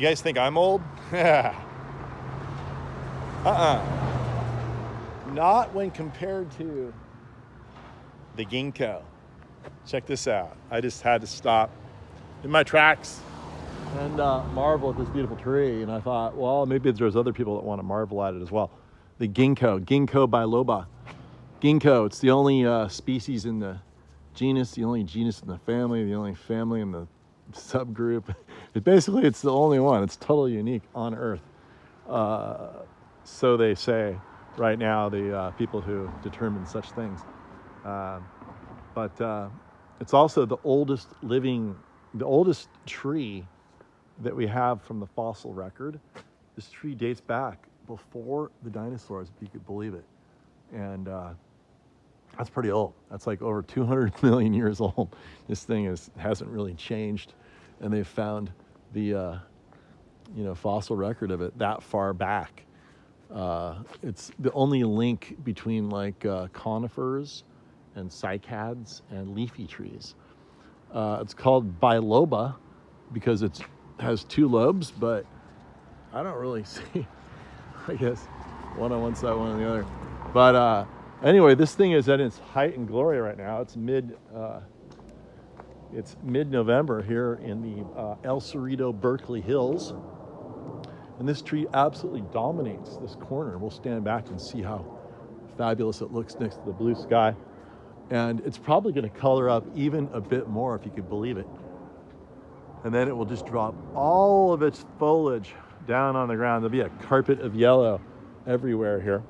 You guys think I'm old? Not when compared to the Gingko. Check this out. I just had to stop in my tracks and marvel at this beautiful tree. And I thought, well, maybe there's other people that want to marvel at it as well. The Gingko biloba. Gingko, it's the only species in the genus, the only genus in the family, the only family in the subgroup. It's the only one. It's totally unique on Earth. So they say right now, the people who determine such things. But it's also the oldest tree that we have from the fossil record. This tree dates back before the dinosaurs, if you could believe it. And that's pretty old. That's like over 200 million years old. This thing hasn't really changed. And they've found the fossil record of it that far back. It's the only link between like conifers and cycads and leafy trees. It's called biloba because it has two lobes, but I don't really see, I guess, one on one side, one on the other. But anyway, this thing is at its height and glory right now. It's mid-November here in the El Cerrito Berkeley Hills. And this tree absolutely dominates this corner. We'll stand back and see how fabulous it looks next to the blue sky. And it's probably going to color up even a bit more, if you could believe it. And then it will just drop all of its foliage down on the ground. There'll be a carpet of yellow everywhere here.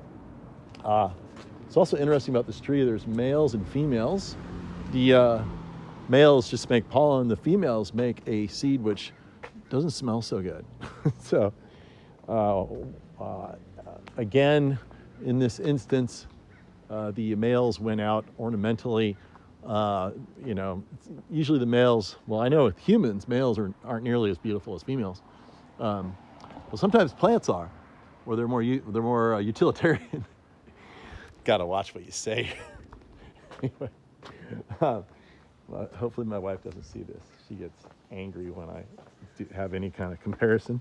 It's also interesting about this tree, there's males and females. The males just make pollen. The females make a seed which doesn't smell so good. So again, in this instance, the males went out ornamentally. Usually the males, well, I know with humans, males aren't nearly as beautiful as females. Well, sometimes plants are, where they're more utilitarian. Gotta watch what you say. Anyway, hopefully my wife doesn't see this. She gets angry when I have any kind of comparison,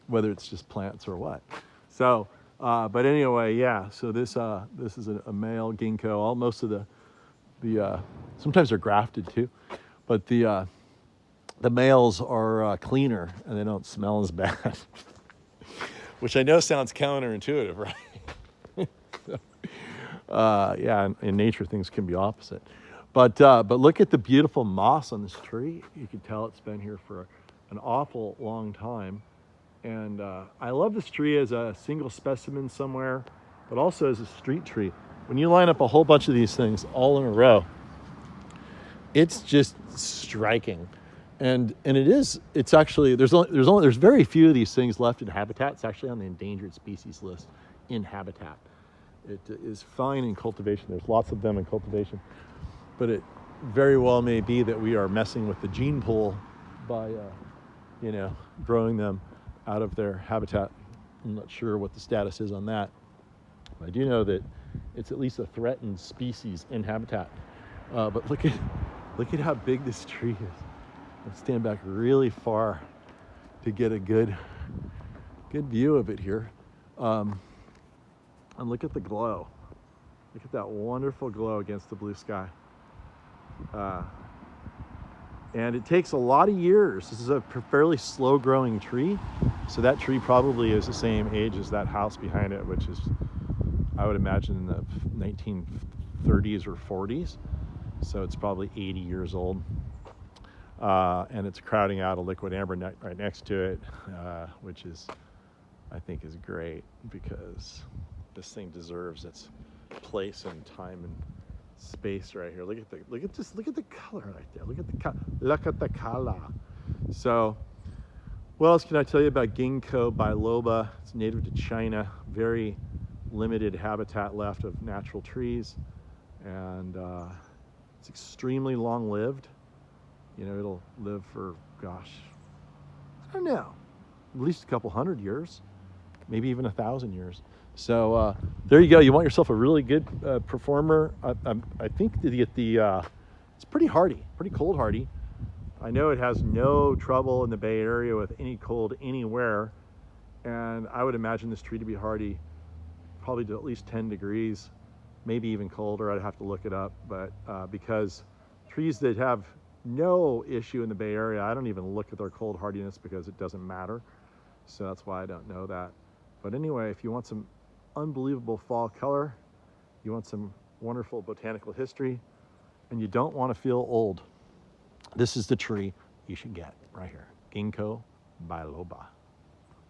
whether it's just plants or what. So, but anyway, yeah. So this is a male ginkgo. Most of the sometimes they're grafted too, but the males are cleaner and they don't smell as bad, which I know sounds counterintuitive, right? Yeah, in nature things can be opposite. But look at the beautiful moss on this tree. You can tell it's been here for an awful long time. And I love this tree as a single specimen somewhere, but also as a street tree. When you line up a whole bunch of these things all in a row, it's just striking. And it's actually, there's very few of these things left in habitat. It's actually on the endangered species list in habitat. It is fine in cultivation. There's lots of them in cultivation. But it very well may be that we are messing with the gene pool by, growing them out of their habitat. I'm not sure what the status is on that. But I do know that it's at least a threatened species in habitat. But look at how big this tree is. Let's stand back really far to get a good view of it here. And look at the glow. Look at that wonderful glow against the blue sky. And it takes a lot of years. This is a fairly slow growing tree. So that tree probably is the same age as that house behind it, which is, I would imagine, in the 1930s or 40s. So it's probably 80 years old. And it's crowding out a liquid amber right next to it, which I think is great, because this thing deserves its place and time and space right here. Look at the color right there. Look at the color. So, what else can I tell you about Gingko biloba? It's native to China. Very limited habitat left of natural trees, and it's extremely long-lived. It'll live for, I don't know, at least a couple hundred years, maybe even 1,000 years. So there you go. You want yourself a really good performer. I think to get it's pretty hardy, pretty cold hardy. I know it has no trouble in the Bay Area with any cold anywhere, and I would imagine this tree to be hardy probably to at least 10 degrees, maybe even colder. I'd have to look it up, but because trees that have no issue in the Bay Area, I don't even look at their cold hardiness because it doesn't matter. So that's why I don't know that. But anyway, if you want some unbelievable fall color, you want some wonderful botanical history, and you don't want to feel old, this is the tree you should get right here. Gingko biloba.